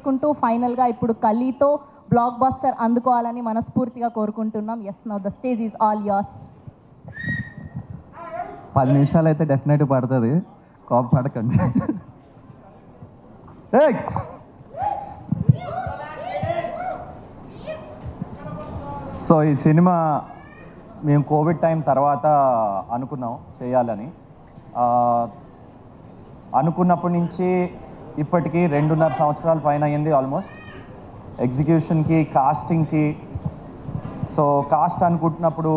చేసుకుంటూ ఫైనల్గా ఇప్పుడు కలీతో బ్లాక్ బస్టర్ అందుకోవాలని మనస్ఫూర్తిగా కోరుకుంటున్నాం. Yes, now the stage is all yours. 10 నిమిషాలు అయితే డెఫినెట్గా పడుతుంది, కోపపడకండి. సో ఈ సినిమా మేము కోవిడ్ టైం తర్వాత అనుకున్నాం చేయాలని. అనుకున్నప్పటి నుంచి ఇప్పటికీ 2.5 సంవత్సరాల పైన అయింది ఆల్మోస్ట్. ఎగ్జిక్యూషన్కి, కాస్టింగ్కి. సో కాస్ట్ అనుకుంటున్నప్పుడు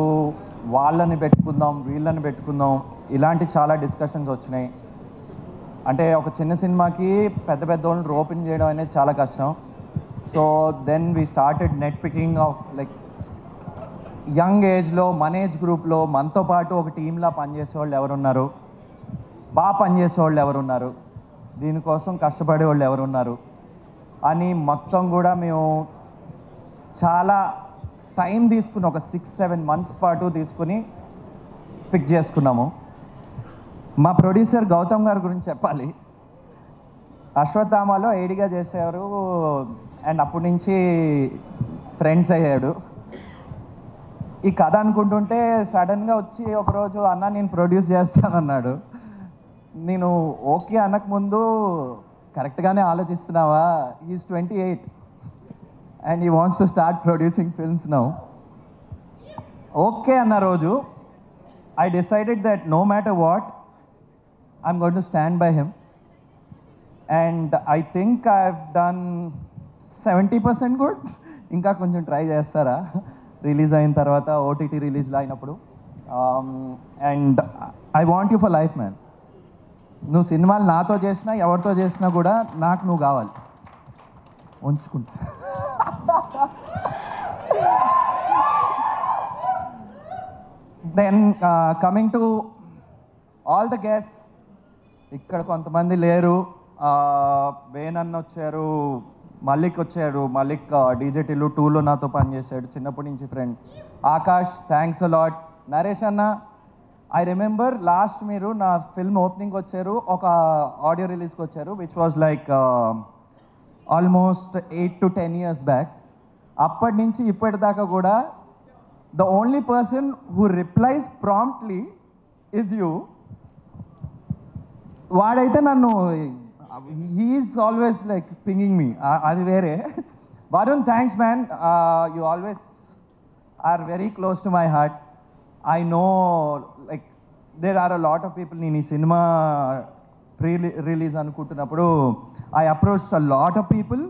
వాళ్ళని పెట్టుకుందాం, వీళ్ళని పెట్టుకుందాం, ఇలాంటి చాలా డిస్కషన్స్ వచ్చినాయి. అంటే ఒక చిన్న సినిమాకి పెద్ద పెద్ద వాళ్ళని రోపిన్ చేయడం అనేది చాలా కష్టం. So then we started net picking of like young ఏజ్లో మన ఏజ్ గ్రూప్లో మనతో పాటు ఒక టీంలా పనిచేసే వాళ్ళు ఎవరున్నారు, బాగా పనిచేసే వాళ్ళు ఎవరున్నారు, దీనికోసం కష్టపడే వాళ్ళు ఎవరున్నారు అని మొత్తం కూడా మేము చాలా టైం తీసుకుని ఒక 6-7 months పాటు తీసుకుని పిక్ చేసుకున్నాము. మా ప్రొడ్యూసర్ గౌతమ్ గారి గురించి చెప్పాలి. అశ్వత్థామలో ఏడిగా చేసేవారు అండ్ అప్పటి నుంచి ఫ్రెండ్స్ అయ్యాడు. ఈ కథ అనుకుంటుంటే సడన్గా వచ్చి ఒకరోజు అన్న నేను ప్రొడ్యూస్ చేస్తానన్నాడు. నేను ఓకే అనకముందు కరెక్ట్గానే ఆలోచిస్తున్నావా, is 28 and he wants to start producing films now. Okay అన్న రోజు I decided that no matter what, I'm going to stand by him. And I think I've done 70% good. ఇంకా కొంచెం ట్రై చేస్తారా రిలీజ్ అయిన తర్వాత, ఓటీటీ రిలీజ్లో అయినప్పుడు. And I want you for life man. నువ్వు సినిమాలు నాతో చేసినా ఎవరితో చేసినా కూడా నాకు నువ్వు కావాలి, ఉంచుకుంటా. Then coming to all the guests, ఇక్కడ కొంతమంది లేరు. వేణన్న వచ్చారు, మల్లిక్ వచ్చాడు. మల్లిక్ డీజే టిల్లు 2లో నాతో పనిచేశాడు, చిన్నప్పటి నుంచి friend. Akash, thanks a lot. Naresh అన్న, ఐ రిమెంబర్ లాస్ట్ మీరు నా ఫిల్మ్ ఓపెనింగ్ వచ్చారు, ఒక ఆడియో రిలీజ్కి వచ్చారు, which was like almost 8 to 10 years back. అప్పటి నుంచి ఇప్పటిదాకా కూడా the only person who replies promptly is you. వాడైతే నన్ను he's always like pinging me, అది వేరే. Varun, thanks man, you always are very close to my heart. I know like there are a lot of people in ఈ cinema pre-release అనుకుంటున్నప్పుడు I approached a lot of people.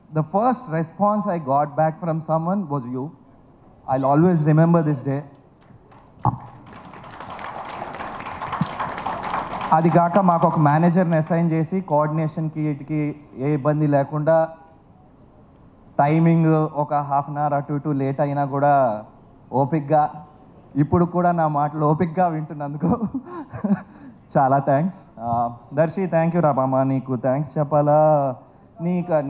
The first response I got back from someone was you. I'll always remember this day. అది కాక మాకు ఒక మేనేజర్ని assign చేసి కోఆర్డినేషన్కి వీటికి ఏ ఇబ్బంది లేకుండా, టైమింగ్ ఒక హాఫ్ అన్ అవర్ అటు ఇటు లేట్ అయినా కూడా ఓపిక్గా, ఇప్పుడు కూడా నా మాటలు ఓపిక్గా వింటున్నందుకు చాలా థ్యాంక్స్. దర్శి, థ్యాంక్ యూ రాబామా. నీకు థ్యాంక్స్ చెప్పాలా?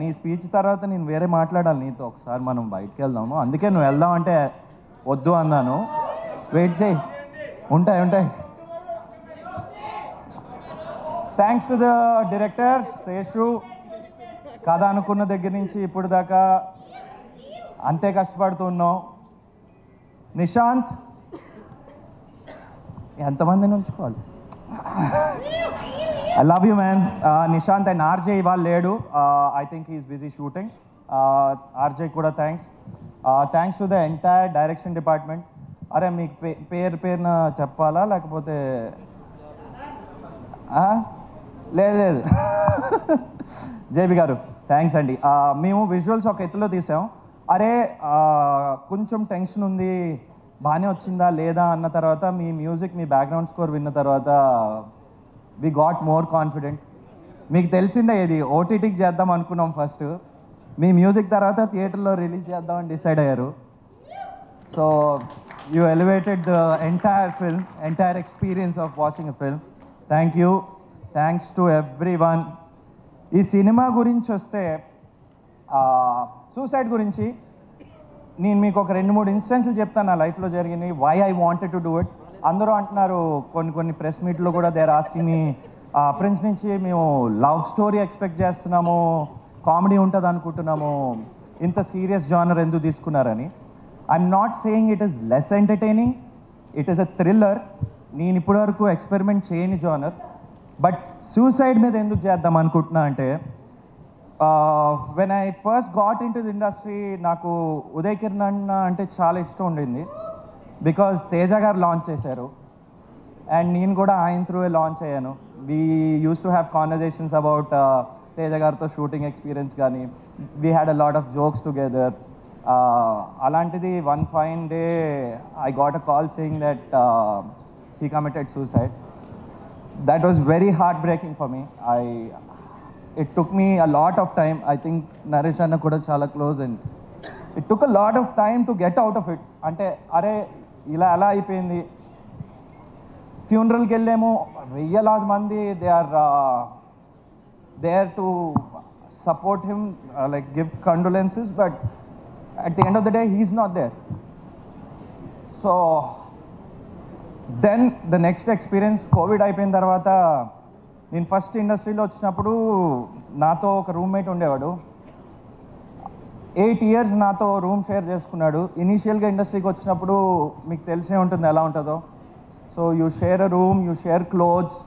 నీ స్పీచ్ తర్వాత నేను వేరే మాట్లాడాలి నీతో. ఒకసారి మనం బయటికి వెళ్దాము, అందుకే నువ్వు వెళ్దాం అంటే వద్దు అన్నాను. వెయిట్ చేయి, ఉంటాయి. Thanks to the director Seshu. కథ అనుకున్న దగ్గర నుంచి ఇప్పుడు దాకా అంతే కష్టపడుతున్నాం. నిశాంత్, ఎంతమందిని ఉంచుకోవాలి? I love you man. Nishant and RJ ఇవాళ లేడు, I think he's busy shooting. RJ కూడా thanks. Thanks to the entire direction department. అరే మీకు పేరున చెప్పాలా లేకపోతే? లేదు జేబీ గారు థ్యాంక్స్ అండి. మేము విజువల్స్ ఒక ఎత్తులో తీసాం. అరే కొంచెం టెన్షన్ ఉంది, బాగానే వచ్చిందా లేదా అన్న తర్వాత మీ మ్యూజిక్, మీ బ్యాక్గ్రౌండ్ స్కోర్ విన్న తర్వాత వి గాట్ మోర్ కాన్ఫిడెంట్. మీకు తెలిసిందే, ఇది ఓటీటీకి చేద్దాం అనుకున్నాం ఫస్ట్. మీ మ్యూజిక్ తర్వాత థియేటర్లో రిలీజ్ చేద్దామని డిసైడ్ అయ్యారు. So you elevated the entire film, entire experience of watching a film. Thank you. Thanks to every one. ఈ సినిమా గురించి వస్తే, సూసైడ్ గురించి నేను మీకు ఒక 2-3 ఇన్సిడెంట్స్లు చెప్తాను నా లైఫ్లో జరిగినాయి. Why I wanted to do it. అందరూ అంటున్నారు, కొన్ని ప్రెస్ మీట్లో కూడా they are asking me Prince నుంచి మేము లవ్ స్టోరీ ఎక్స్పెక్ట్ చేస్తున్నాము, కామెడీ ఉంటుంది అనుకుంటున్నాము, ఇంత సీరియస్ జానర్ ఎందుకు తీసుకున్నారని. I'm not saying it is less entertaining, it is a thriller. నేను ఇప్పటివరకు ఎక్స్పెరిమెంట్ చేయని జానర్. బట్ సూసైడ్ మీద ఎందుకు చేద్దాం అనుకుంటున్నా అంటే, when I first got in to the industry నాకు ఉదయ్ కిరణ్ అన్న అంటే చాలా ఇష్టం ఉండింది. బికాజ్ తేజ గారు లాంచ్ చేశారు అండ్ నేను కూడా ఆయన త్రూ లాంచ్ అయ్యాను. We use to have conversations about Teja గారితో షూటింగ్ ఎక్స్పీరియన్స్ కానీ, we had a lot of jokes together. అలాంటిది one fine day I got a call saying that he committed suicide. That was very heartbreaking for me. It took me a lot of time. I think Naresh Anna kuda chala close and it took a lot of time to get out of it. Ante are ila ala ayipindi. Funeral ki ellemo veyyalaadi mandi, they are there to support him, like give condolences, but at the end of the day he is not there. So then the next experience covid అయిపోయిన తర్వాత, నేను first ఇండస్ట్రీలో వచ్చినప్పుడు నాతో ఒక roommate ఉండేవాడు. 8 years నాతో room share చేసుకున్నాడు. ఇనీషియల్గా ఇండస్ట్రీకి వచ్చినప్పుడు మీకు తెలిసే ఉంటుంది ఎలా ఉంటుందో. So you share a room, you share clothes.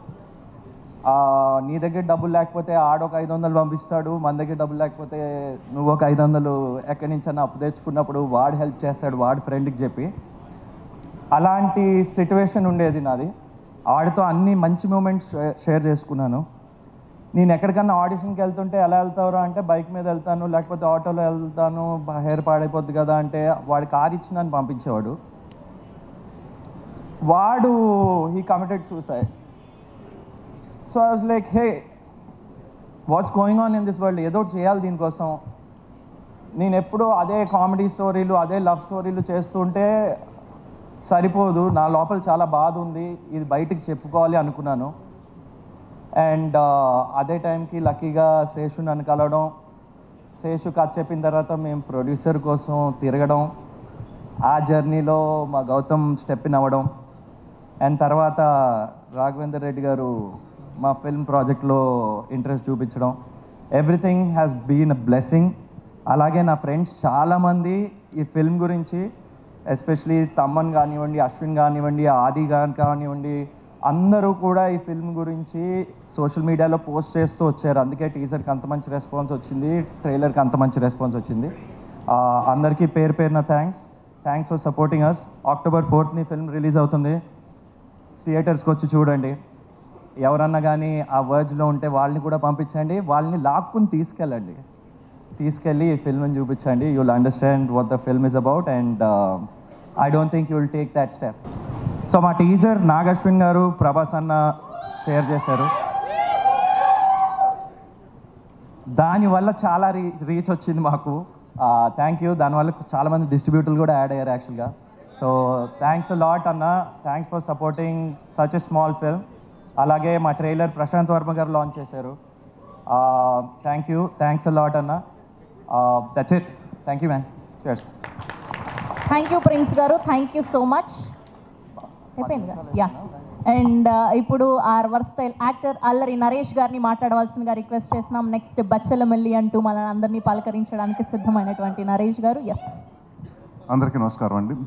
నీ దగ్గర డబ్బులు లేకపోతే ఆడొక 500 పంపిస్తాడు, మన దగ్గర డబ్బులు లేకపోతే నువ్వు ఒక 500 ఎక్కడి నుంచైనా అప్పు తెచ్చుకున్నప్పుడు వాడు హెల్ప్ చేస్తాడు వాడి ఫ్రెండ్కి చెప్పి. అలాంటి సిట్యువేషన్ ఉండేది నాది. ఆడితో అన్ని మంచి మూమెంట్స్ షేర్ చేసుకున్నాను. నేను ఎక్కడికన్నా ఆడిషన్కి వెళ్తుంటే ఎలా వెళ్తావురా అంటే, బైక్ మీద వెళ్తాను, లేకపోతే ఆటోలో వెళ్తాను, హెయిర్ పాడైపోద్ది కదా అంటే వాడి కార్ ఇచ్చి నన్ను పంపించేవాడు. వాడు he committed suicide. So I was like, hey what's going on in this world, ఏదో చేయాలి దీనికోసం. నేను ఎప్పుడూ అదే కామెడీ స్టోరీలు, అదే లవ్ స్టోరీలు చేస్తుంటే సరిపోదు, నా లోపల చాలా బాధ ఉంది, ఇది బయటికి చెప్పుకోవాలి అనుకున్నాను. అండ్ అదే టైంకి లక్కీగా శేషు నన్ను కలవడం, శేషు కథ చెప్పిన తర్వాత మేము ప్రొడ్యూసర్ కోసం తిరగడం, ఆ జర్నీలో మా గౌతమ్ స్టెప్ ఇన్ అవ్వడం, అండ్ తర్వాత రాఘవేందర్ రెడ్డి గారు మా ఫిల్మ్ ప్రాజెక్ట్లో ఇంట్రెస్ట్ చూపించడం, everything has been a blessing. అలాగే నా ఫ్రెండ్స్ చాలామంది ఈ ఫిల్మ్ గురించి, ఎస్పెషలీ తమ్మన్ కానివ్వండి, అశ్విన్ కానివ్వండి, ఆది కానివ్వండి, అందరూ కూడా ఈ ఫిల్మ్ గురించి సోషల్ మీడియాలో పోస్ట్ చేస్తూ వచ్చారు. అందుకే టీజర్కి అంత మంచి రెస్పాన్స్ వచ్చింది, ట్రైలర్కి అంత మంచి రెస్పాన్స్ వచ్చింది. అందరికీ పేరు పేరున thanks for supporting us. October 4th film release అవుతుంది. థియేటర్స్కి వచ్చి చూడండి. ఎవరన్నా కానీ ఆ వర్జ్లో ఉంటే వాళ్ళని కూడా పంపించండి, వాళ్ళని లాక్కుని తీసుకెళ్ళి ఈ ఫిల్మ్ని చూపించండి. You will understand what the film is about and I don't think you will take that step. So మా టీజర్ నాగశ్విన్ గారు, ప్రభాస్ అన్న షేర్ చేశారు. దానివల్ల చాలా రీచ్ వచ్చింది మాకు. Thank you. దానివల్ల చాలామంది డిస్ట్రిబ్యూటర్లు కూడా యాడ్ అయ్యారు యాక్చువల్గా. సో థ్యాంక్స్ అ లాట్ అన్న, thanks for supporting such a small film. అలాగే మా ట్రైలర్ ప్రశాంత్ వర్మ గారు లాంచ్ చేశారు. థ్యాంక్స్ అ లాట్ అన్న. That's it. Thank you man. Cheers. Thank you prince గారు, థ్యాంక్ యూ సో మచ్. అయిపోయిందిగా? యా. అండ్ ఇప్పుడు are versatile actor Allari Naresh గారిని మాట్లాడవలసిందిగా రిక్వెస్ట్ చేస్తున్నాం. నెక్స్ట్ బచ్చలమల్లి అంటూ మన అందరినీ పలకరించడానికి సిద్ధమైనటువంటి నరేష్ గారు. ఎస్, అందరికీ నమస్కారం అండి.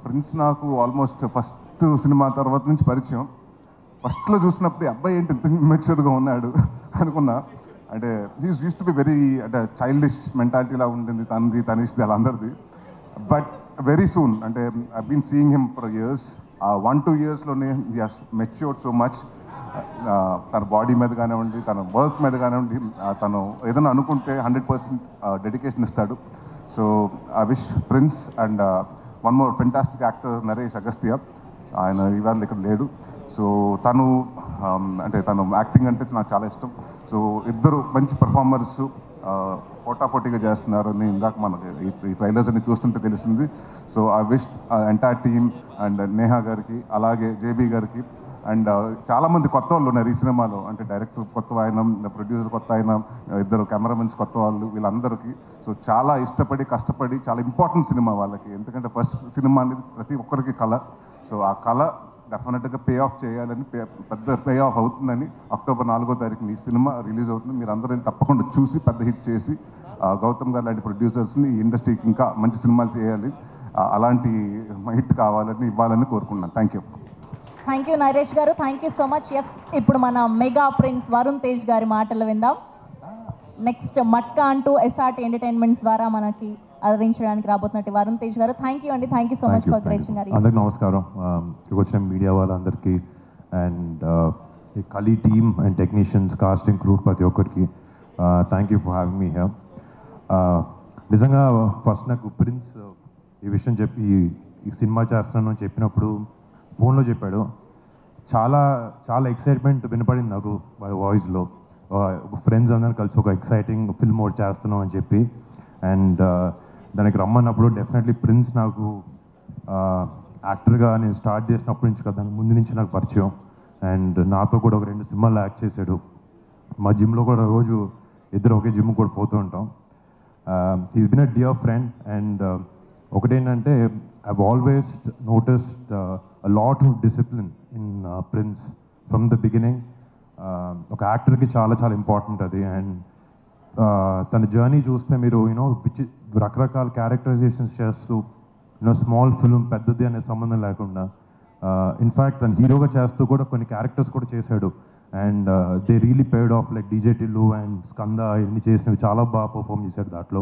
ప్రిన్స్ నాకు ఆల్మోస్ట్ ఫస్ట్ సినిమా తర్వాత నుంచి పరిచయం. ఫస్ట్లో చూసినప్పుడు అబ్బాయి ఏంటి ఇంత మెచ్యూర్గా ఉన్నాడు అనుకున్నా. అంటే యూస్ టు బి వెరీ, అంటే చైల్డిష్ మెంటాలిటీలా ఉంటుంది తనది, తనిష్ది, అలా అందరిది. బట్ వెరీ సూన్, అంటే I been seeing him for years. 1-2 yearsలోనే he has matured so much. తన బాడీ మీద కానివ్వండి, తన వర్క్ మీద కానివ్వండి, తను ఏదైనా అనుకుంటే 100% డెడికేషన్ ఇస్తాడు. So I wish prince and one more fantastic actor Naresh Agastya. ఆయన ఇవాళ ఇక్కడ లేడు. సో తను అంటే తను యాక్టింగ్ అంటే నాకు చాలా ఇష్టం. సో ఇద్దరు మంచి పర్ఫార్మర్స్ పోటాపోటీగా చేస్తున్నారు అని ఇందాక మనకి ఈ ట్రైలర్స్ అన్ని చూస్తుంటే తెలిసింది. So I wish entire team and Neha గారికి, అలాగే జేబీ గారికి, అండ్ చాలామంది కొత్త వాళ్ళు ఉన్నారు ఈ సినిమాలో. అంటే డైరెక్టర్ కొత్త ఆయన, ప్రొడ్యూసర్ కొత్త ఆయన, ఇద్దరు కెమెరామెన్స్ కొత్త వాళ్ళు, వీళ్ళందరికీ సో చాలా ఇష్టపడి కష్టపడి, చాలా ఇంపార్టెంట్ సినిమా వాళ్ళకి. ఎందుకంటే ఫస్ట్ సినిమా అనేది ప్రతి ఒక్కరికి కళ. సో ఆ కళ డెఫినెట్గా పే ఆఫ్ చేయాలని పెద్ద పే ఆఫ్ అవుతుందని అక్టోబర్ 4వ తారీఖున ఈ సినిమా రిలీజ్ అవుతుంది. మీరు అందరూ వెళ్ళి తప్పకుండా చూసి పెద్ద హిట్ చేసి గౌతమ్ గారు లాంటి ప్రొడ్యూసర్స్ని ఇండస్ట్రీకి ఇంకా మంచి సినిమాలు చేయాలి, అలాంటి హిట్ కావాలని ఇవ్వాలని కోరుకుంటున్నాను. Thank you Naresh garu, thank you so much. Yes, ఇప్పుడు మన మెగా ప్రిన్స్ వరుణ్ తేజ్ గారి మాటలు విందాం. నెక్స్ట్ మట్కా అంటూ ఎస్ఆర్టీ ఎంటర్టైన్మెంట్స్ ద్వారా మనకి అలరించడానికి రాబోతున్నట్టు వరుణ్ తేజ్ గారు. థ్యాంక్ యూ అండి, thank you so much for gracing గారు. అందరికి నమస్కారం. ఇక్కడికి వచ్చిన మీడియా వాళ్ళందరికీ అండ్ ఈ Kali team and technicians, casting crew, ప్రతి ఒక్కరికి thank you for having me here. నిజంగా ఫస్ట్ నాకు ప్రిన్స్ ఈ విషయం చెప్పి ఈ సినిమా చేస్తున్నాను అని చెప్పినప్పుడు ఫోన్లో చెప్పాడు. చాలా చాలా ఎక్సైట్మెంట్ వినపడింది నాకు వాయిస్లో. ఫ్రెండ్స్ అందరం కలిసి ఒక ఎక్సైటింగ్ ఫిల్మ్ ఒకటి చేస్తున్నాం అని చెప్పి, అండ్ దానికి రమ్మన్నప్పుడు డెఫినెట్లీ ప్రిన్స్ నాకు యాక్టర్గా నేను స్టార్ట్ చేసినప్పటి నుంచి కదా, దాని ముందు నుంచి నాకు పరిచయం. అండ్ నాతో కూడా ఒక 2 సినిమాల్లో యాక్ట్ చేశాడు. మా జిమ్లో కూడా రోజు ఇద్దరు ఒకే జిమ్ కూడా పోతూ ఉంటాం. He's been a dear friend. And ఒకటేంటంటే I've always noticed a lot of discipline in Prince from the beginning. ఒక యాక్టర్కి చాలా చాలా ఇంపార్టెంట్ అది. అండ్ తన జర్నీ చూస్తే మీరు రకరకాల క్యారెక్టరైజేషన్స్ చేస్తూ స్మాల్ ఫిల్మ్ పెద్దది అనే సంబంధం లేకుండా ఇన్ఫ్యాక్ట్ తను హీరోగా చేస్తూ కూడా కొన్ని క్యారెక్టర్స్ కూడా చేశాడు. And they really paid of, like DJ Tillu and Skanda ఇవన్నీ చేసినవి చాలా బాగా పర్ఫామ్ చేశాడు దాంట్లో.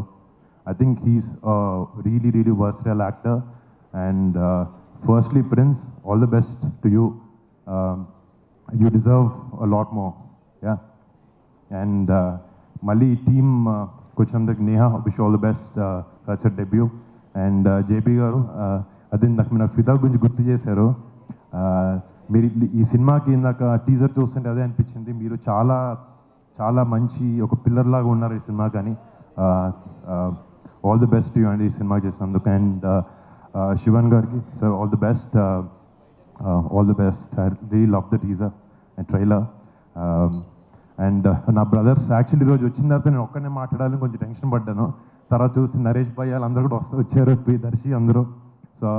I think he's really really versatile actor. And firstly prince, all the best to you. You deserve a lot more. Yeah, and మళ్ళీ team వచ్చినందుకు Neha, wish all the best, that's your debut. And JP గారు, అదే నాకు ఫిదా గురించి గుర్తు చేశారు. మీరు ఈ సినిమాకి ఇందాక టీజర్ చూస్తుంటే అదే అనిపించింది, మీరు చాలా చాలా మంచి ఒక పిల్లర్ లాగా ఉన్నారు ఈ సినిమా. కానీ ఆల్ ది బెస్ట్ యూ అండి ఈ సినిమా చేసినందుకు. అండ్ శివన్ గారికి sir, all the best, all the best. I really love the teaser and trailer. And నా బ్రదర్స్ యాక్చువల్లీ ఈరోజు వచ్చిన తర్వాత నేను ఒక్కనే మాట్లాడాలని కొంచెం టెన్షన్ పడ్డాను. తర్వాత చూసి నరేష్ భయ్య వాళ్ళందరూ కూడా వచ్చారు, దర్శి అందరూ. So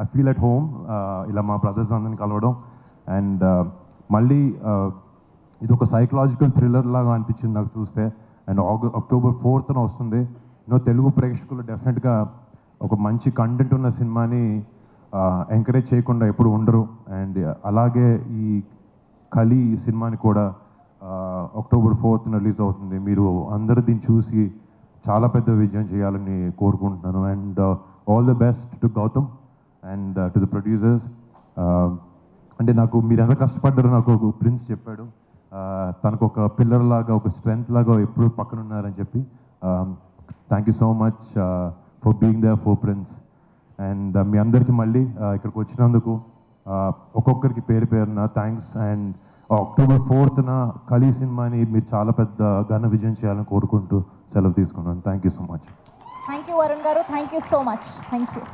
I feel at home ఇలా మా బ్రదర్స్ అందరిని కలవడం. అండ్ మళ్ళీ ఇది ఒక సైకలాజికల్ థ్రిల్లర్ లాగా అనిపించింది నాకు చూస్తే. అండ్ అక్టోబర్ 4th వస్తుంది. తెలుగు ప్రేక్షకులు డెఫినెట్గా ఒక మంచి కంటెంట్ ఉన్న సినిమాని ఎంకరేజ్ చేయకుండా ఎప్పుడు ఉండరు. అండ్ అలాగే ఈ కలి సినిమాని కూడా అక్టోబర్ 4th రిలీజ్ అవుతుంది. మీరు అందరూ దీన్ని చూసి చాలా పెద్ద విజయం చేయాలని కోరుకుంటున్నాను. And all the best to Gautam and to the producers. అంటే నాకు మీరు ఎంత కష్టపడ్డారో నాకు ఒక ప్రిన్స్ చెప్పాడు. తనకు ఒక పిల్లర్ లాగా, ఒక స్ట్రెంగ్త్ లాగా ఎప్పుడు పక్కన ఉన్నారని చెప్పి. Thank you so much for being there for Prince. And మీ అందరికీ మళ్ళీ ఇక్కడికి వచ్చినందుకు ఒక్కొక్కరికి పేరు పేరున థ్యాంక్స్. అండ్ అక్టోబర్ 4th కలి సినిమాని మీరు చాలా పెద్ద ఘన విజయం చేయాలని కోరుకుంటూ సెలవు తీసుకున్నాను. Thank you so much. Thank you Varun గారు, thank you so much. Thank you.